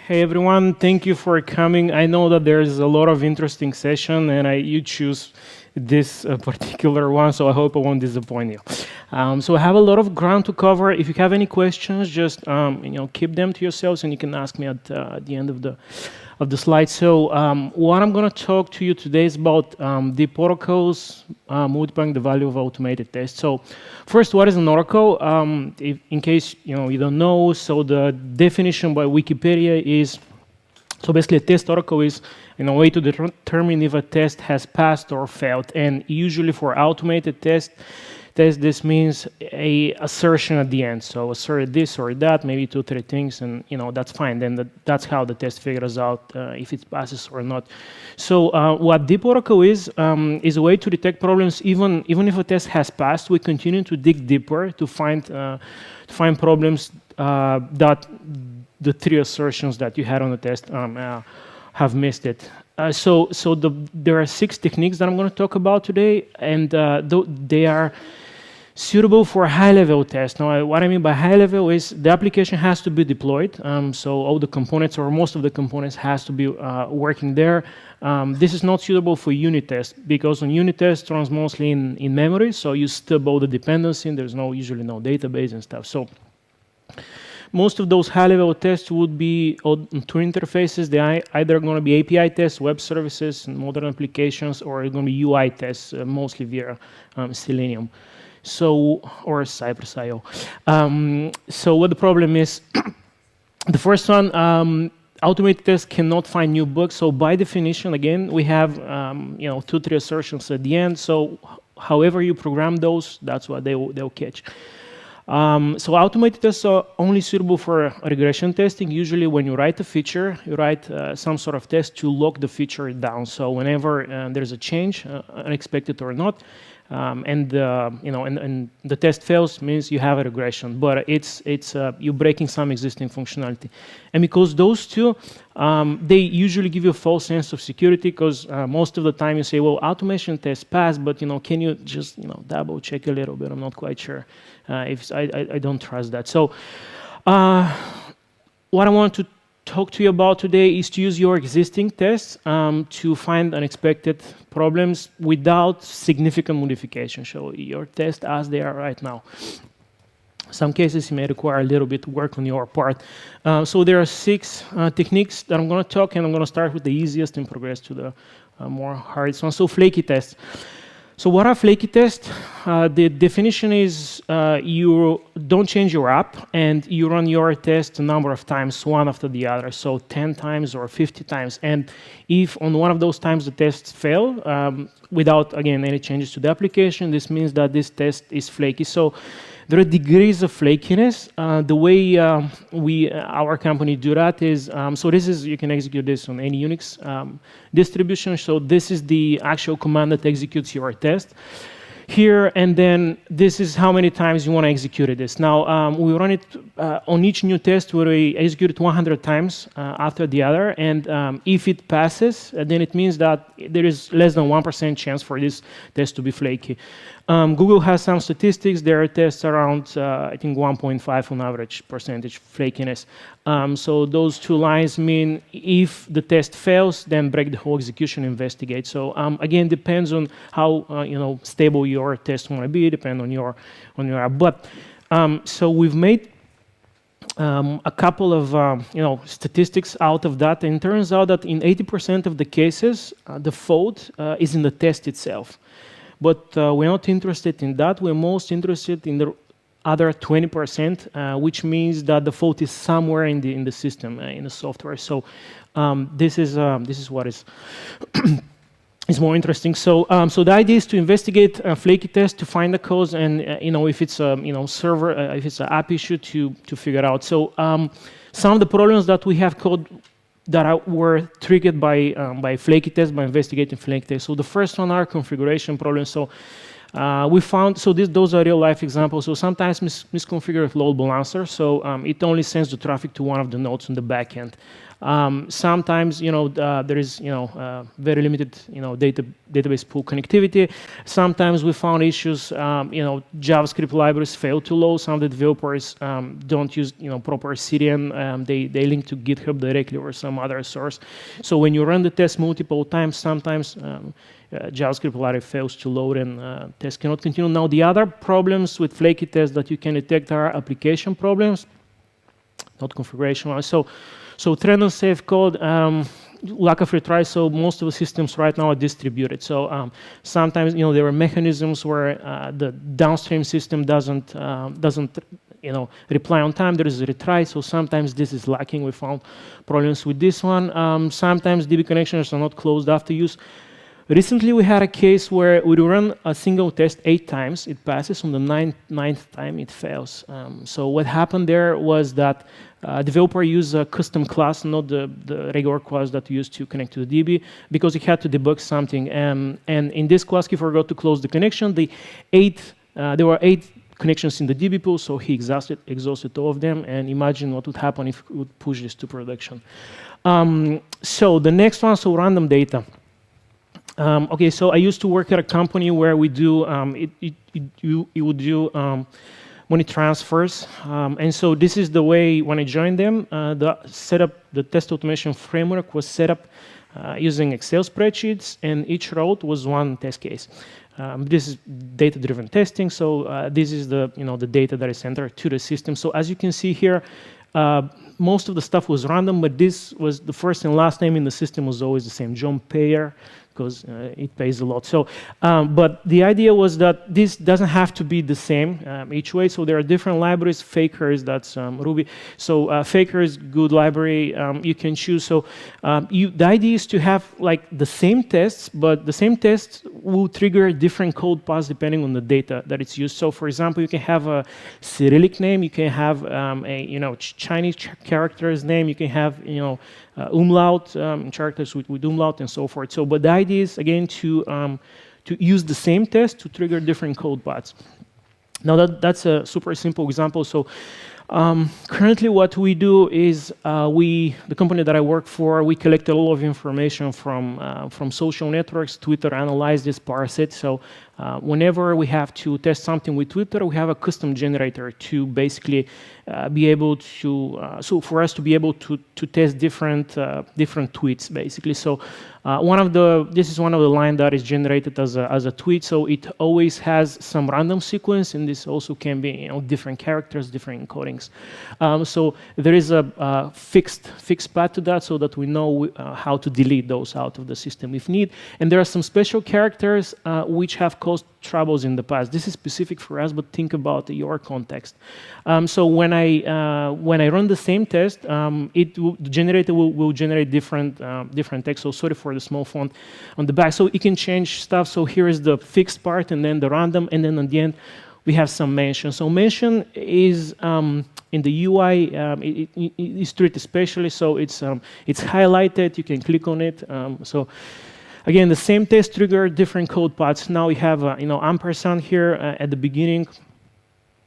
Hey everyone, thank you for coming. I know that there's a lot of interesting session and you choose this particular one, so I hope I won't disappoint you. So I have a lot of ground to cover. If you have any questions, just keep them to yourselves and you can ask me at the end of the slide. So what I'm going to talk to you today is about the protocols multiplying the value of automated tests. So first, what is an oracle? In case you don't know, so the definition by Wikipedia is, so basically a test oracle is a way to determine if a test has passed or failed. And usually for automated tests, this means a assertion at the end. So assert this or that, maybe 2 or 3 things, and that's fine. Then that's how the test figures out if it passes or not. So what deep oracle is a way to detect problems even if a test has passed. We continue to dig deeper to find problems that the 3 assertions that you had on the test have missed it. There are 6 techniques that I'm going to talk about today, and they are suitable for high-level tests. Now, what I mean by high-level is the application has to be deployed, so all the components or most of the components has to be working there. This is not suitable for unit tests because on unit tests runs mostly in memory, so you stub all the dependency, and there's usually no database and stuff. So most of those high-level tests would be on 2 interfaces. They are either going to be API tests, web services, and modern applications, or it's going to be UI tests, mostly via Selenium. Or Cypress IO. So what the problem is, the first one, automated tests cannot find new bugs. So by definition, again, we have 2, 3 assertions at the end. So however you program those, that's what they'll catch. So automated tests are only suitable for regression testing. Usually when you write a feature, you write some sort of test to lock the feature down. So whenever there's a change, unexpected or not, and the test fails, means you have a regression, but it's you're breaking some existing functionality. And because those 2, they usually give you a false sense of security, because most of the time you say, well, automation test passed, but can you just double check a little bit? I'm not quite sure. If I don't trust that. So what I want to talk to you about today is to use your existing tests to find unexpected problems without significant modification. So your test as they are right now. Some cases you may require a little bit of work on your part. So there are 6 techniques that I'm going to talk, and I'm going to start with the easiest and progress to the more hard ones. So flaky tests. So what are flaky tests? The definition is you don't change your app and you run your test a number of times, one after the other, so 10 times or 50 times. And if on one of those times the tests fail, without, again, any changes to the application, this means that this test is flaky. So there are degrees of flakiness. The way our company do that is, so this is, you can execute this on any Unix distribution. So this is the actual command that executes your test here, and then this is how many times you want to execute this. Now, we run it on each new test where we execute it 100 times after the other, and if it passes, then it means that there is less than 1% chance for this test to be flaky. Google has some statistics. There are tests around, I think, 1.5 on average percentage flakiness. So those 2 lines mean if the test fails, then break the whole execution, investigate. So again, depends on how stable your test want to be, depend on your app. But so we've made a couple of statistics out of that, and it turns out that in 80% of the cases, the fault is in the test itself. But we're not interested in that. We're most interested in the other 20%, which means that the fault is somewhere in the system, in the software. So this is what is is more interesting. So the idea is to investigate a flaky test to find the cause, and if it's a server, if it's an app issue, to figure out. So some of the problems that we have code that were triggered by flaky tests, by investigating flaky tests. So the first one are configuration problems. So we found, so those are real life examples. So sometimes misconfigured load balancer. So it only sends the traffic to one of the nodes on the back end. Sometimes, there is, very limited, database pool connectivity. Sometimes we found issues, JavaScript libraries fail to load. Some of the developers don't use, proper CDN. They link to GitHub directly or some other source. So when you run the test multiple times, sometimes JavaScript library fails to load and tests cannot continue. Now, the other problems with flaky tests that you can detect are application problems, not configuration. So thread on safe code, lack of retry. So most of the systems right now are distributed. So sometimes there are mechanisms where the downstream system doesn't reply on time. There is a retry. So sometimes this is lacking. We found problems with this one. Sometimes DB connections are not closed after use. Recently, we had a case where we run a single test 8 times. It passes. On the ninth time, it fails. So what happened there was that developer used a custom class, not the regular class that we used to connect to the DB, because he had to debug something. And in this class, he forgot to close the connection. There were 8 connections in the DB pool, so he exhausted all of them. And imagine what would happen if we would push this to production. So the next one, so random data. Okay, so I used to work at a company where we do you would do money transfers, and so this is the way when I joined them. The test automation framework was set up using Excel spreadsheets, and each row was one test case. This is data-driven testing, so this is the the data that is entered to the system. So as you can see here. Most of the stuff was random, but this was the first and last name in the system was always the same, John Payer, because it pays a lot. So, but the idea was that this doesn't have to be the same each way. So there are different libraries. Fakers, that's Ruby. So Faker is good library. You can choose. So the idea is to have like the same tests, but the same tests will trigger different code paths depending on the data that it's used. So for example, you can have a Cyrillic name. You can have a Chinese characters name. You can have umlaut characters with umlaut and so forth. So, but the idea is again to use the same test to trigger different code paths. Now that's a super simple example. So currently what we do is the company that I work for, we collect a lot of information from social networks. Twitter analyze this, parse it. So whenever we have to test something with Twitter, we have a custom generator to basically be able to, so for us to be able to test different tweets, basically. So this is one of the lines that is generated as a tweet. So it always has some random sequence, and this also can be different characters, different encodings. So there is a fixed path to that, so that we know how to delete those out of the system if need. And there are some special characters which have caused troubles in the past. This is specific for us, but think about your context. So when I run the same test, the generator will generate different text. So sorry for the small font on the back. So it can change stuff. So here is the fixed part, and then the random, and then at the end we have some mention. So mention is in the UI it is treated specially. So it's highlighted. You can click on it. So again, the same test trigger, different code paths. Now we have ampersand here at the beginning.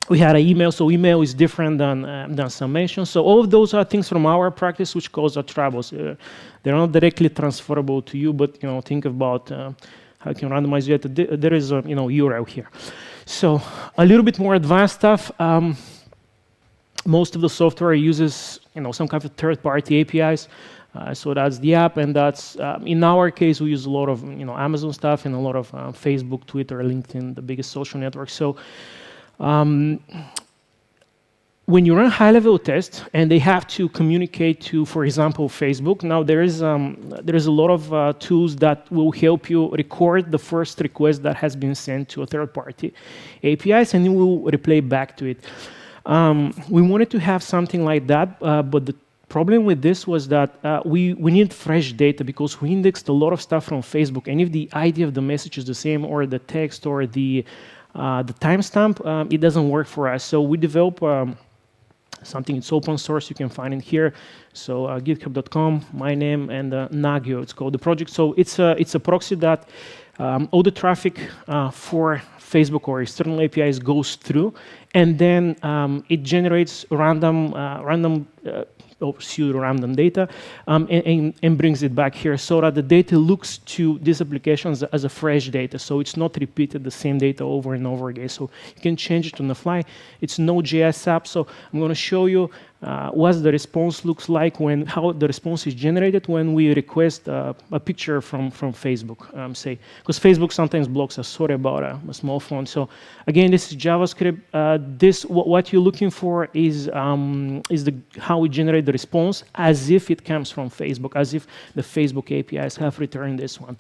We had an email, so email is different than summation. So all of those are things from our practice which cause our troubles. They're not directly transferable to you, but think about how you can randomize it. There is a URL here. So a little bit more advanced stuff. Most of the software uses some kind of third-party APIs. So that's the app, and that's in our case we use a lot of Amazon stuff and a lot of Facebook, Twitter, LinkedIn, the biggest social networks. So when you run high-level tests and they have to communicate to, for example, Facebook, now there is a lot of tools that will help you record the first request that has been sent to a third-party APIs, and it will replay back to it. We wanted to have something like that, but the problem with this was that we need fresh data because we indexed a lot of stuff from Facebook, and if the ID of the message is the same, or the text, or the timestamp, it doesn't work for us. So we develop something. It's open source. You can find it here. So github.com, my name, and Nagio. It's called the project. So it's a proxy that all the traffic for Facebook or external APIs goes through, and then it generates random pseudo-random data, and brings it back here so that the data looks to these applications as a fresh data. So it's not repeated the same data over and over again. So you can change it on the fly. It's Node.js app. So I'm going to show you what the response looks like how the response is generated when we request a picture from Facebook, say, because Facebook sometimes blocks us. Sorry about a small font. So again, this is JavaScript. What you're looking for is how we generate the response as if it comes from Facebook, as if the Facebook APIs have returned this one.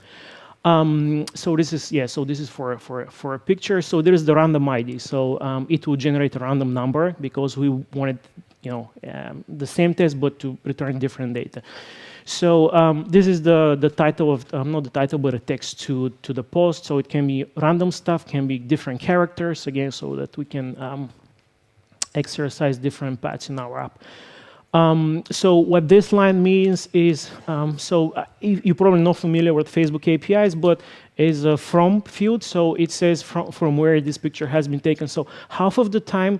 So this is for a picture. So there is the random ID. So it will generate a random number because we wanted the same test but to return different data. So this is the title of not the title but a text to the post. So it can be random stuff, can be different characters again, so that we can exercise different paths in our app. So what this line means is, you're probably not familiar with Facebook APIs, but is a from field. So it says from where this picture has been taken. So half of the time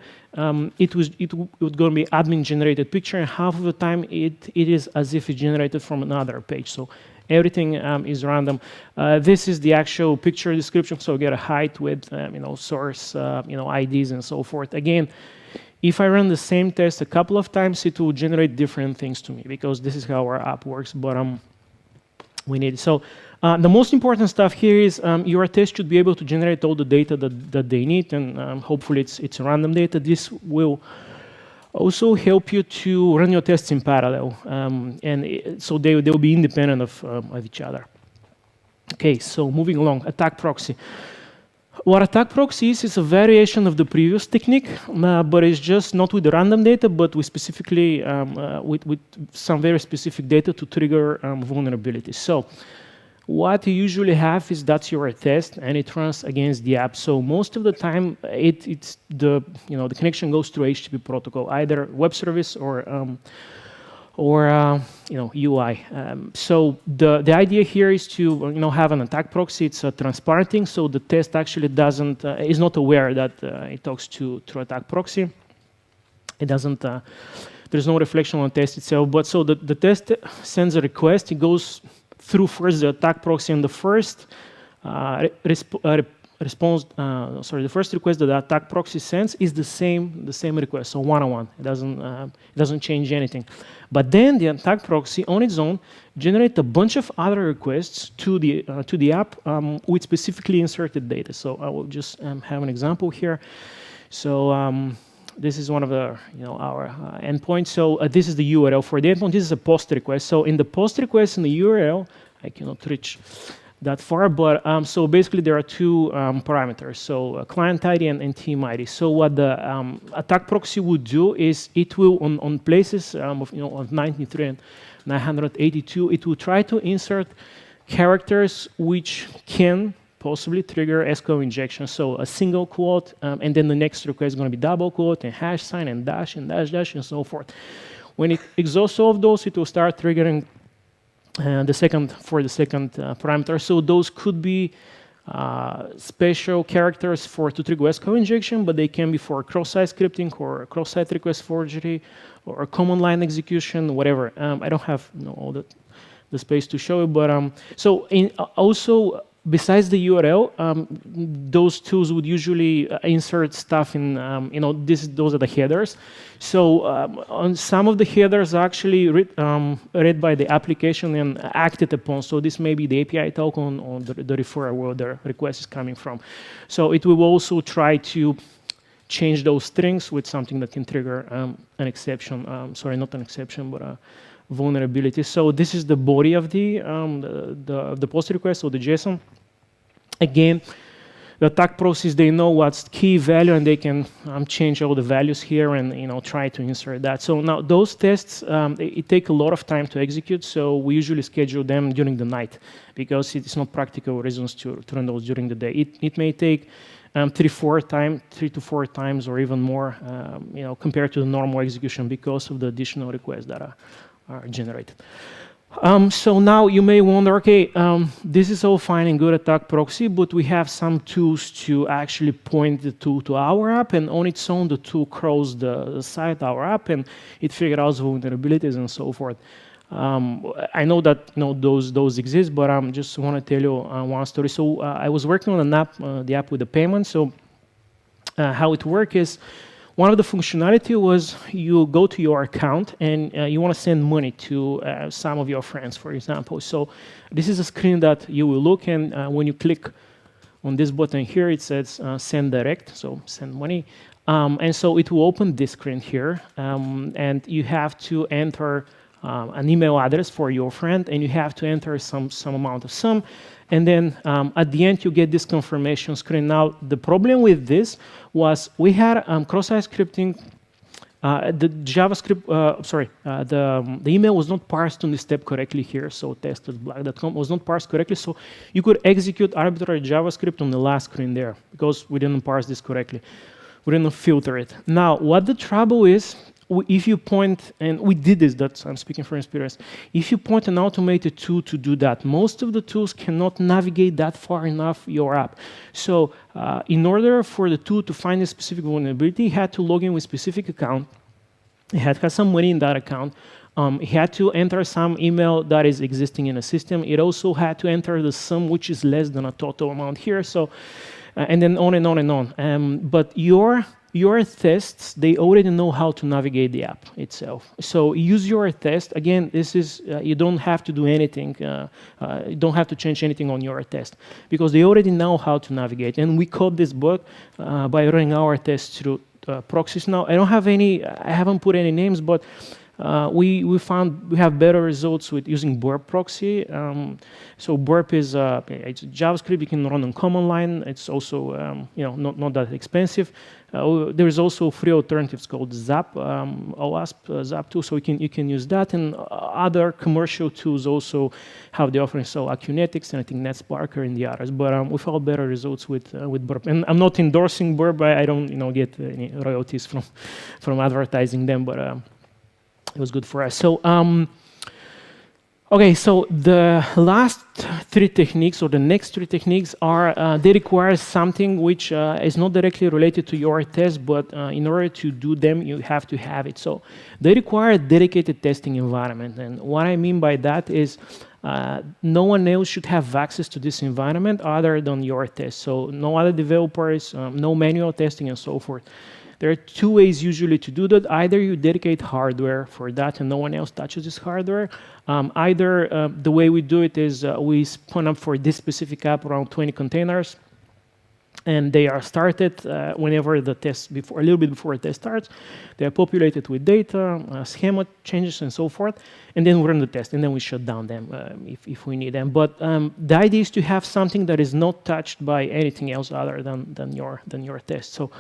it would going to be admin generated picture, and half of the time it is as if it's generated from another page. So everything is random. This is the actual picture description. So get a height, width, source, IDs, and so forth. Again, if I run the same test a couple of times, it will generate different things to me because this is how our app works. But we need it. So the most important stuff here is your test should be able to generate all the data that they need, and hopefully it's random data. This will also help you to run your tests in parallel, so they'll be independent of each other. Okay, so moving along, attack proxy. What attack proxy is a variation of the previous technique, but it's just not with the random data, but with specifically with some very specific data to trigger vulnerabilities. So what you usually have is that's your test, and it runs against the app. So most of the time, it's the connection goes through HTTP protocol, either web service or UI. So the idea here is to have an attack proxy. It's a transparent thing, so the test actually is not aware that it talks to attack proxy. It doesn't. There's no reflection on the test itself. But so the test sends a request. It goes through first the attack proxy, and the first the first request that the attack proxy sends is the same request, so one-on-one. It doesn't change anything. But then the attack proxy on its own generates a bunch of other requests to the app with specifically inserted data. So I will just have an example here. So this is one of the our endpoints. So this is the URL for the endpoint. This is a post request. So in the post request in the URL, I cannot reach that far, but so basically there are two parameters, so client ID and team ID. So what the attack proxy would do is it will on places of 93 and 982, it will try to insert characters which can possibly trigger SQL injection. So a single quote, and then the next request is going to be double quote and hash sign and dash and dash dash and so forth. When it exhausts all of those, it will start triggering the second parameter. So those could be special characters to trigger SQL injection, but they can be for cross-site scripting or cross-site request forgery or command line execution, whatever. I don't have all the space to show you, but also besides the URL, those tools would usually insert stuff in, those are the headers. So on some of the headers are actually read by the application and acted upon. So this may be the API token on the referrer where the request is coming from. So it will also try to change those strings with something that can trigger an exception. Sorry, not an exception, but a vulnerability. So this is the body of the post request or the JSON. Again, the attack proxies, they know what's key value, and they can change all the values here and try to insert that. So now those tests, it take a lot of time to execute. So we usually schedule them during the night because it's not practical reasons to run those during the day. It may take 3 to 4 times or even more, compared to the normal execution because of the additional requests that are generated. So now you may wonder, okay, this is all fine and good attack proxy, but we have some tools to actually point the tool to our app, and on its own, the tool crawls the site our app, and it figures out vulnerabilities and so forth. I know that those exist, but I just want to tell you one story. So I was working on an app, the app with the payment. So how it works is, one of the functionality was you go to your account and you want to send money to some of your friends, for example. So this is a screen that you will look, and when you click on this button here, it says send direct, so send money. And so it will open this screen here, and you have to enter an email address for your friend, and you have to enter some amount of sum. And then at the end, you get this confirmation screen. Now, the problem with this was we had cross-site scripting. The JavaScript, the email was not parsed on the step correctly here. So test.black.com was not parsed correctly. So you could execute arbitrary JavaScript on the last screen there because we didn't parse this correctly. We didn't filter it. Now, what the trouble is, if you point, and we did this, that's, I'm speaking from experience, if you point an automated tool to do that, most of the tools cannot navigate that far enough your app. So in order for the tool to find a specific vulnerability, it had to log in with a specific account. It had to have some money in that account. It had to enter some email that is existing in a system. It also had to enter the sum, which is less than a total amount here. So, and then on and on and on. But your tests, they already know how to navigate the app itself. So use your test. Again, this is, you don't have to do anything. You don't have to change anything on your test because they already know how to navigate. And we caught this bug by running our tests through proxies. Now, I haven't put any names, but we found we have better results with using burp proxy. So burp is it's JavaScript you can run on command line. It's also not that expensive. There is also free alternatives called Zap, OWASP, Zap tool. So you can use that, and other commercial tools also have the offering. So Acunetics and I think NetSparker and the others. But we found better results with burp. And I'm not endorsing burp. I don't get any royalties from advertising them, but it was good for us. So, okay, so the last three techniques, or the next three techniques, are they require something which is not directly related to your test, but in order to do them, you have to have it. So they require a dedicated testing environment. And what I mean by that is no one else should have access to this environment other than your test. So no other developers, no manual testing, and so forth. There are two ways usually to do that. Either you dedicate hardware for that and no one else touches this hardware. Either the way we do it is we spun up for this specific app around 20 containers, and they are started whenever the test, a little bit before the test starts. They are populated with data, schema changes, and so forth, and then we run the test, and then we shut down them if we need them. But the idea is to have something that is not touched by anything else other than your test. So.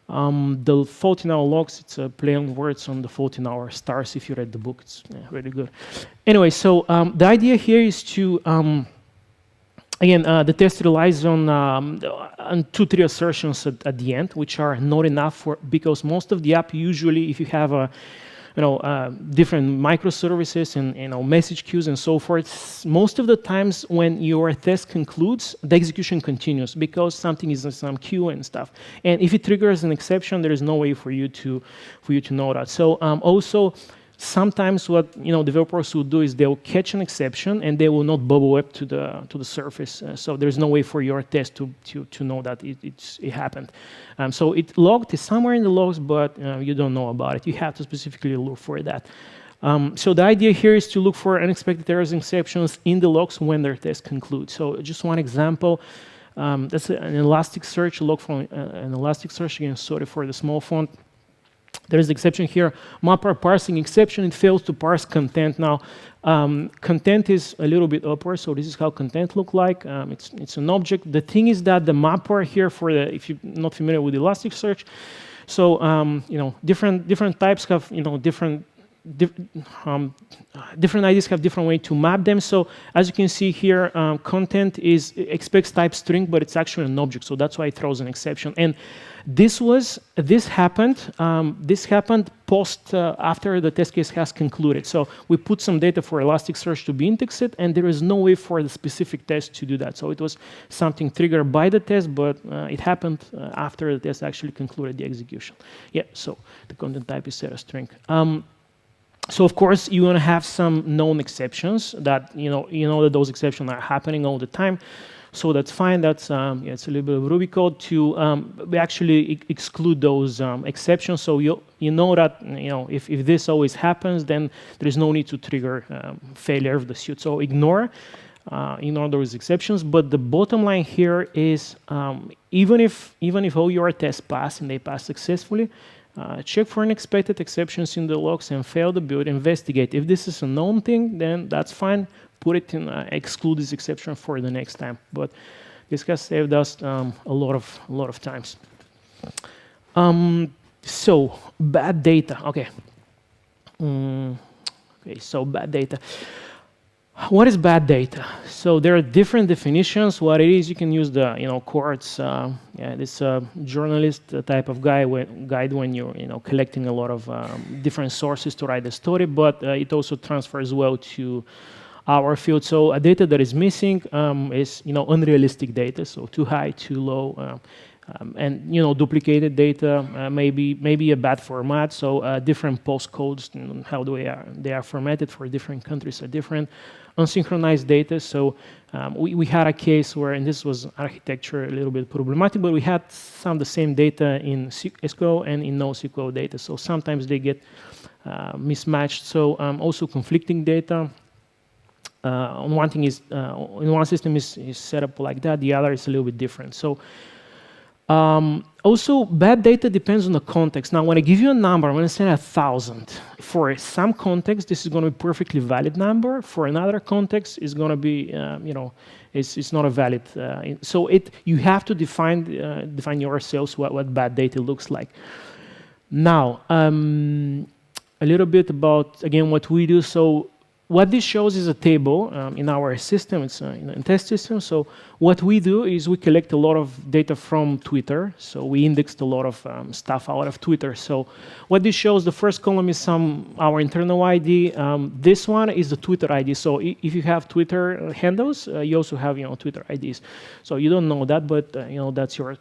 The 14-hour logs, it's a play on words on the 14-hour stars. If you read the book, it's really good. Anyway, so the idea here is to, again, the test relies on 2-3 assertions at the end, which are not enough because most of the app usually, if you have different microservices and message queues and so forth, most of the times when your test concludes, the execution continues because something is in some queue and stuff. And if it triggers an exception, there is no way for you to know that. So also, sometimes what developers will do is they'll catch an exception and they will not bubble up to the surface. So there's no way for your test to know that it happened. So it logged, it's somewhere in the logs, but you don't know about it. You have to specifically look for that. So the idea here is to look for unexpected errors and exceptions in the logs when their test concludes. So just one example. That's an Elasticsearch log from an Elasticsearch. Again, sorry for the small font. There is the exception here, mapper parsing exception. It fails to parse content. Now, content is a little bit upward, so this is how content look like. It's an object. The thing is that the mapper here, if you're not familiar with Elasticsearch, so different types have different different IDs have different way to map them. So as you can see here, content expects type string, but it's actually an object. So that's why it throws an exception. And this happened post after the test case has concluded. So we put some data for Elasticsearch to be indexed, and there is no way for the specific test to do that. So it was something triggered by the test, but it happened after the test actually concluded the execution. Yeah, so the content type is set as string. So of course you want to have some known exceptions that you know that those exceptions are happening all the time. So that's fine. That's it's a little bit of Ruby code to we actually exclude those exceptions. So you know that if this always happens, then there is no need to trigger failure of the suit. So ignore those exceptions. But the bottom line here is even if all your tests pass and they pass successfully, check for unexpected exceptions in the logs and fail the build. Investigate. If this is a known thing, then that's fine. Put it in, exclude this exception for the next time. But this has saved us a lot of times. So bad data. Okay. Okay. So bad data. What is bad data? So there are different definitions. What it is, you can use the courts. This journalist type of guide when you're collecting a lot of different sources to write the story. But it also transfers well to our field. So a data that is missing is unrealistic data, so too high, too low, and duplicated data, maybe a bad format. So different postcodes and how they are formatted for different countries are different. Unsynchronized data. So we had a case where, and this was architecture a little bit problematic, but we had some of the same data in SQL and in NoSQL data. So sometimes they get mismatched. So also conflicting data. On one thing is in one system is set up like that, the other is a little bit different. So also bad data depends on the context. Now when I give you a number, I'm going to say 1,000. For some context, this is going to be a perfectly valid number. For another context, it's going to be it's not a valid. So you have to define yourselves what bad data looks like. Now a little bit about again what we do. So what this shows is a table in our system. It's a test system. So what we do is we collect a lot of data from Twitter. So we indexed a lot of stuff out of Twitter. So what this shows, the first column is our internal ID. This one is the Twitter ID. So if you have Twitter handles, you also have Twitter IDs. So you don't know that, but that's your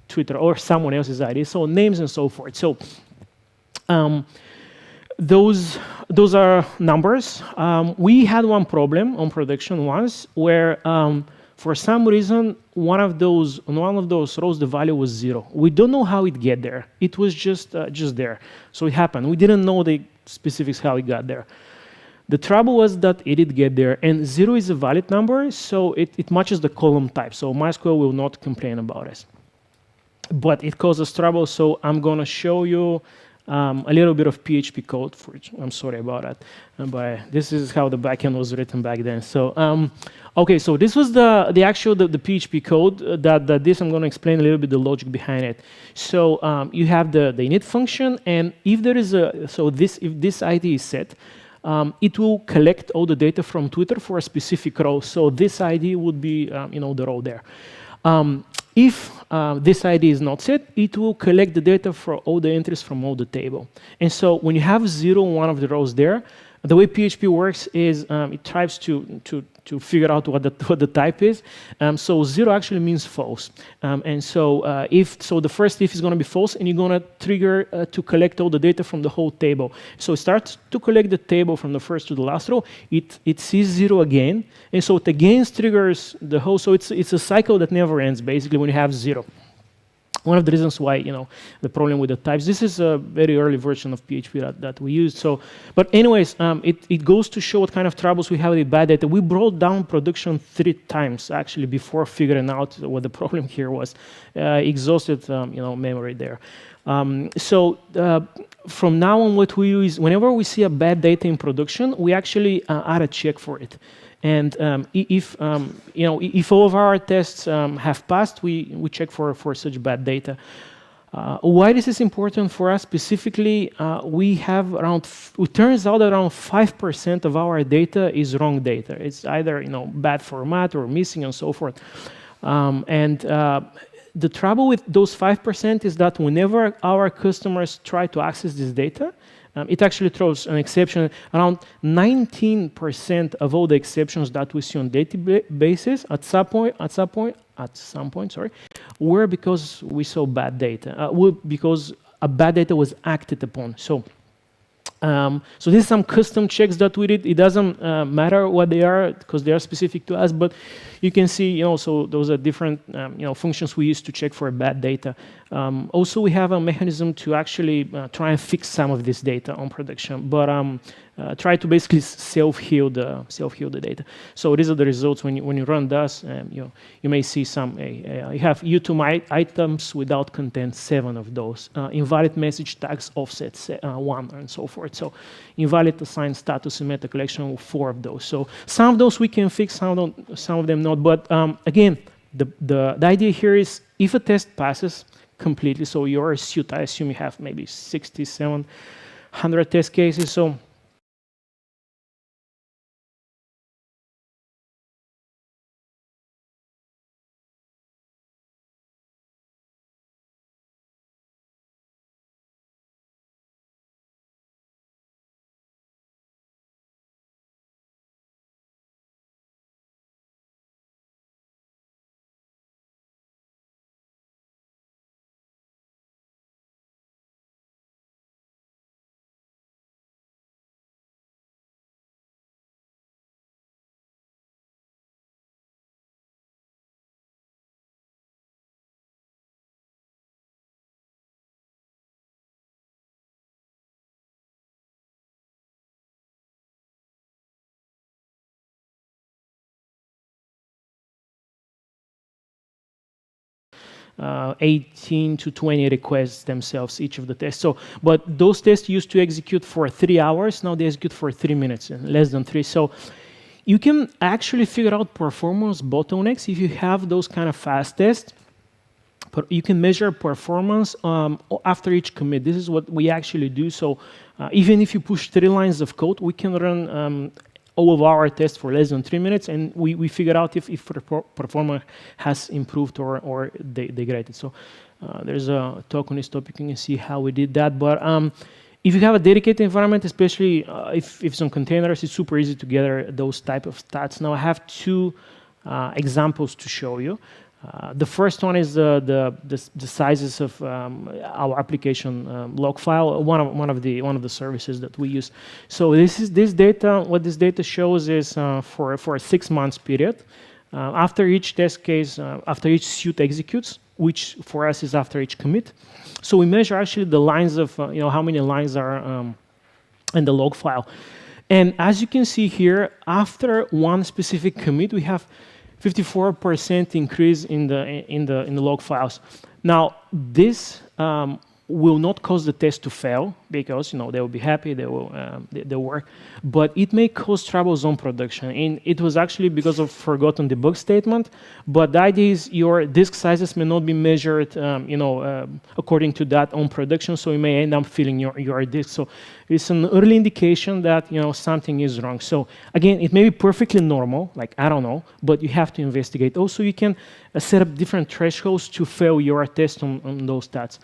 Twitter or someone else's ID. So names and so forth. So those are numbers. We had one problem on production once where for some reason on one of those rows the value was 0. We don't know how it get there. It was just there. So it happened. We didn't know the specifics how it got there. The trouble was that it did get there, and 0 is a valid number, so it matches the column type. So MySQL will not complain about it. But it causes trouble, so I'm going to show you a little bit of PHP code for which I'm sorry about that, but this is how the backend was written back then. So okay, so this was the PHP code that this I'm going to explain a little bit the logic behind it. So you have the init function, and if there is if this ID is set, it will collect all the data from Twitter for a specific row. So this ID would be the row there. If this ID is not set, it will collect the data for all the entries from all the table. And so when you have 0 on one of the rows there, the way PHP works is it tries to figure out what the type is. So 0 actually means false. And so the first if is going to be false, and you're going to trigger to collect all the data from the whole table. So it starts to collect the table from the first to the last row. It sees 0 again, and so it again triggers the whole. So it's a cycle that never ends basically when you have 0. One of the reasons why the problem with the types. This is a very early version of PHP that we used. So, but anyways, it goes to show what kind of troubles we have with bad data. We brought down production 3 times actually before figuring out what the problem here was. Exhausted memory there. So from now on, what we do is whenever we see a bad data in production, we actually add a check for it. And if all of our tests have passed, we check for such bad data. Why this is important for us specifically, we have around, it turns out that around 5% of our data is wrong data. It's either bad format or missing and so forth. The trouble with those 5% is that whenever our customers try to access this data, it actually throws an exception. Around 19% of all the exceptions that we see on databases at some point, were because we saw bad data, because a bad data was acted upon. So this is some custom checks that we did. It doesn't matter what they are because they are specific to us, but you can see, so those are different, functions we use to check for bad data. Also, we have a mechanism to actually try and fix some of this data on production, but try to basically self-heal the data. So these are the results when you run this. You may see some. You have U2 items without content, 7 of those. Invalid message tags offset 1 and so forth. So invalid assigned status in meta collection, 4 of those. So some of those we can fix, some of them not. But again, the idea here is if a test passes completely, so your suite, I assume you have maybe 6,700 test cases. So 18 to 20 requests themselves, each of the tests. So, but those tests used to execute for 3 hours. Now they execute for 3 minutes, less than 3. So you can actually figure out performance bottlenecks if you have those kind of fast tests. But you can measure performance after each commit. This is what we actually do. So even if you push 3 lines of code, we can run all of our tests for less than 3 minutes, and we figure out if performance has improved or degraded. So there's a talk on this topic. You can see how we did that. But if you have a dedicated environment, especially if it's on containers, it's super easy to gather those type of stats. Now I have 2 examples to show you. The first one is the sizes of our application log file, one of the services that we use. So this data. What this data shows is for a 6 months period, after each test case, after each suite executes, which for us is after each commit. So we measure actually the lines of how many lines are in the log file, and as you can see here, after one specific commit, we have 54% increase in the log files. Now this will not cause the test to fail because they will be happy, they'll work, but it may cause troubles on production. And it was actually because of forgotten debug statement. But the idea is your disk sizes may not be measured, according to that on production, so you may end up filling your disk. So it's an early indication that something is wrong. So again, it may be perfectly normal, like I don't know, but you have to investigate. Also, you can set up different thresholds to fail your test on those stats.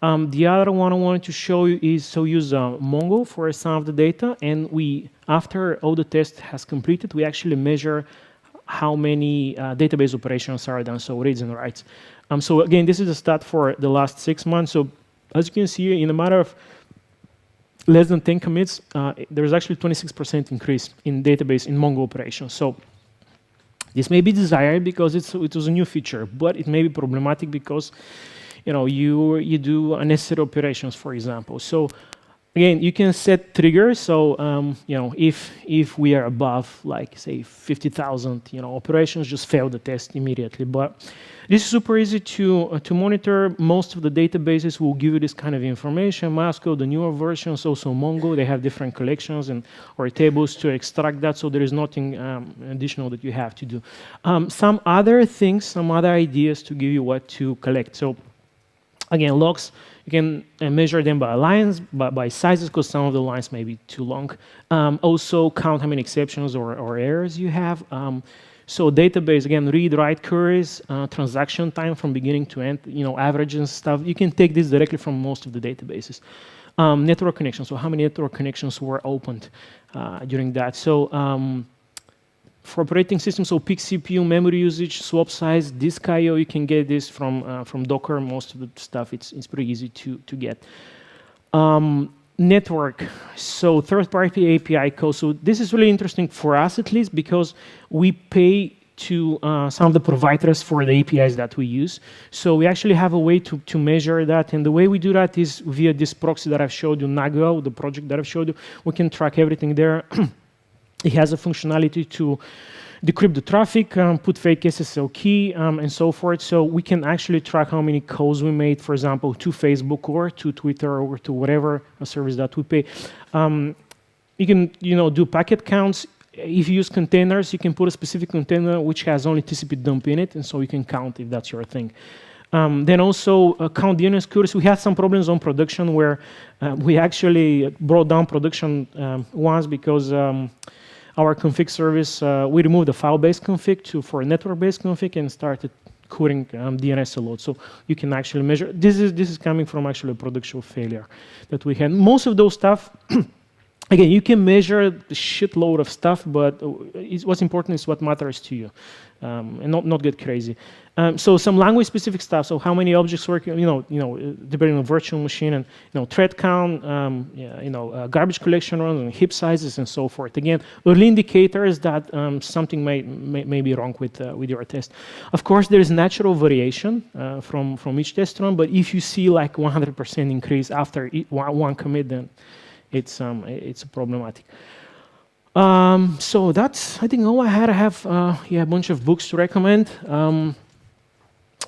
The other one I wanted to show you is use Mongo for some of the data, and after all the test has completed, we actually measure how many database operations are done, so reads and writes. So again, this is a stat for the last 6 months. So as you can see, in a matter of less than 10 commits, there's actually 26% increase in database in Mongo operations. So this may be desired because it was a new feature, but it may be problematic because you do unnecessary operations, for example. So again, you can set triggers. So if we are above, like say 50,000 operations, just fail the test immediately. But this is super easy to monitor. Most of the databases will give you this kind of information. MySQL, the newer versions, also Mongo, they have different collections or tables to extract that. So there is nothing additional that you have to do. Some other things, some other ideas to give you what to collect. So Again, logs, you can measure them by lines, by sizes, because some of the lines may be too long. Also, count how many exceptions or errors you have. So database, again, read, write queries, transaction time from beginning to end, average and stuff. You can take this directly from most of the databases. Network connections, so how many network connections were opened during that. So for operating systems, so peak CPU, memory usage, swap size, disk I/O, you can get this from Docker. Most of the stuff, it's pretty easy to get. Network, so third-party API code. So this is really interesting for us, at least, because we pay to some of the providers for the APIs that we use. So we actually have a way to measure that. And the way we do that is via this proxy that I've showed you, Nago, the project that I've showed you. We can track everything there. It has a functionality to decrypt the traffic, put fake SSL key, and so forth. So we can actually track how many calls we made, for example, to Facebook or to Twitter or to whatever a service that we pay. You can, do packet counts. If you use containers, you can put a specific container which has only TCP dump in it, and so you can count if that's your thing. Then also count DNS queries. We had some problems on production where we actually brought down production once because our config service, we removed the file-based config for a network-based config and started querying DNS a lot. So you can actually measure. This is coming from actually a production failure that we had. Most of those stuff, again, you can measure a shitload of stuff, but what's important is what matters to you, and not get crazy. So some language-specific stuff. So how many objects work? Depending on virtual machine and thread count, garbage collection runs and heap sizes and so forth. Again, early indicators that something may be wrong with your test. Of course, there is natural variation from each test run, but if you see like 100% increase after one commit, then it's problematic. So that's, I think, all I had. I have a bunch of books to recommend.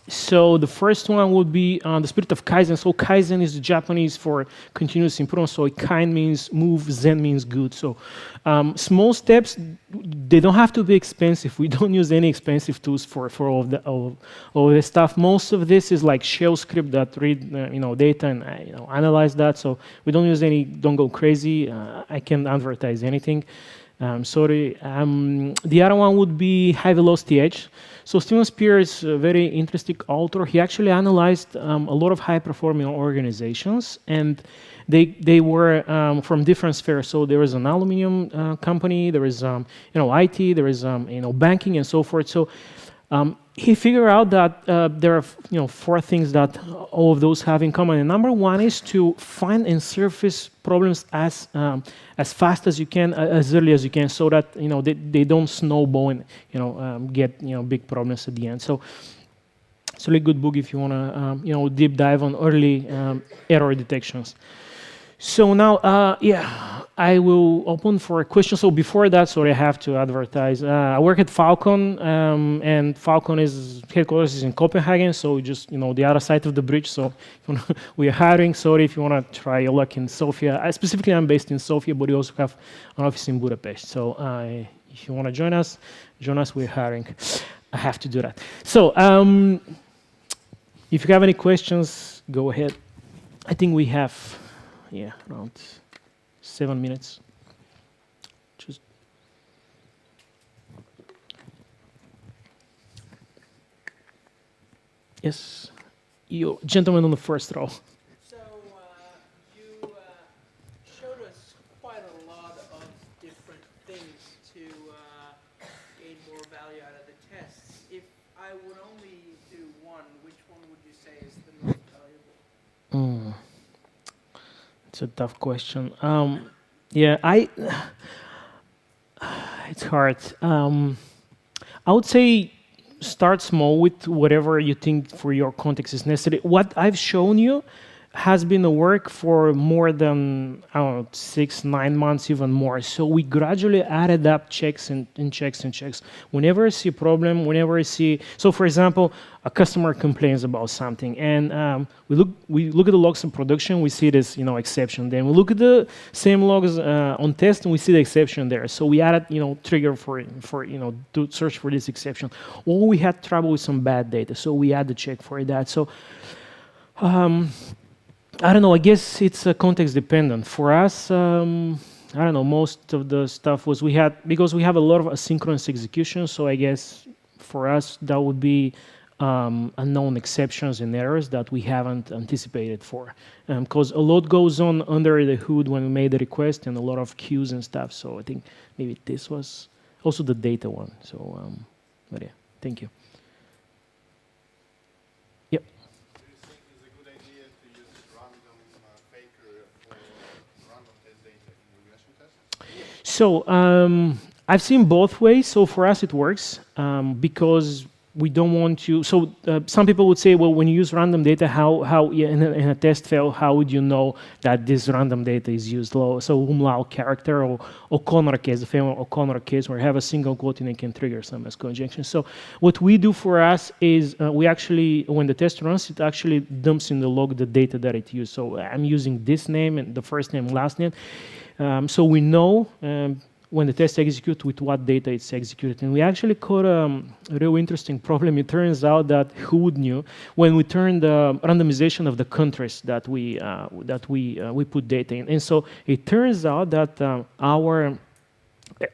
So the first one would be The Spirit of Kaizen. So Kaizen is Japanese for continuous improvement. So Kain means move, Zen means good. So small steps, they don't have to be expensive. We don't use any expensive tools for all of this stuff. Most of this is like shell script that read data and analyze that. So we don't use any, don't go crazy. I can't advertise anything. Sorry. The other one would be High Velocity Edge. So Steven Spear is a very interesting author. He actually analyzed a lot of high-performing organizations, and they were from different spheres. So there is an aluminum company, there is IT, there is banking, and so forth. So he figured out that there are 4 things that all of those have in common. And number one is to find and surface problems as fast as you can, as early as you can, so that they don't snowball and get big problems at the end. So it's a really good book if you want to deep dive on early error detections. So now, I will open for questions. So before that, sorry, I have to advertise. I work at Falcon, and Falcon headquarters is in Copenhagen, so just the other side of the bridge. So we are hiring. Sorry if you want to try your luck in Sofia. Specifically, I'm based in Sofia, but we also have an office in Budapest. So if you want to join us. We're hiring. I have to do that. So if you have any questions, go ahead. I think we have. Yeah, around 7 minutes. Yes, you gentleman on the first row. So you showed us quite a lot of different things to gain more value out of the tests. If I would only do one, which one would you say is the most valuable? It's a tough question. It's hard. I would say start small with whatever you think for your context is necessary. What I've shown you has been a work for more than, 6, 9 months, even more. So we gradually added up checks and checks and checks. Whenever I see a problem, whenever I see, so for example, a customer complains about something, and we look at the logs in production, we see this, exception. Then we look at the same logs on test, and we see the exception there. So we added, trigger for to search for this exception. Or we had trouble with some bad data, so we add the check for that. So I don't know. I guess it's context dependent. For us, I don't know. Most of the stuff was because we have a lot of asynchronous execution. So I guess for us that would be unknown exceptions and errors that we haven't anticipated for. Because a lot goes on under the hood when we made the request, and a lot of queues and stuff. So I think maybe this was also the data one. So, but yeah, thank you. Yep. Do you think it's a good idea to use random faker for random test data in regression tests? So I've seen both ways. So for us, it works because we don't want to. So some people would say, well, when you use random data, how in a test fail, how would you know that this random data is used? So umlaut character or O'Connor case, the famous O'Connor case, where you have a single quote and it can trigger some SQL injection. So what we do for us is we actually, when the test runs, it actually dumps in the log the data that it used. So I'm using this name and the first name, last name. So we know when the test executes with what data it's executed. And we actually caught a real interesting problem. It turns out that who would knew when we turned the randomization of the countries that we put data in. And so it turns out that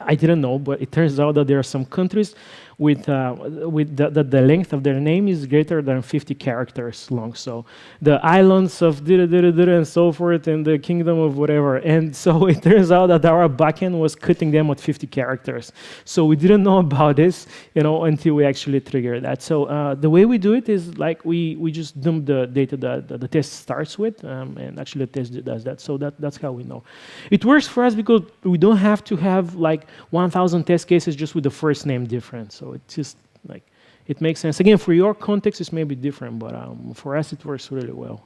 I didn't know, but it turns out that there are some countries with the length of their name is greater than 50 characters long. So the islands of and so forth, and the kingdom of whatever. And so it turns out that our backend was cutting them at 50 characters. So we didn't know about this, until we actually triggered that. So the way we do it is like we just dump the data that the test starts with, and actually the test does that. So that's how we know. It works for us because we don't have to have like 1,000 test cases just with the first name different. So it's just like, it makes sense. Again, for your context, it's maybe different, but for us, it works really well.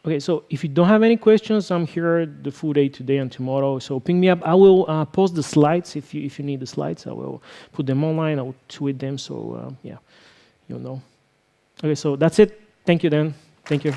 Okay, so if you don't have any questions, I'm here the full day today and tomorrow. So ping me up. I will post the slides if you need the slides. I will put them online. I will tweet them. So yeah, you'll know. Okay, so that's it. Thank you, Dan. Thank you.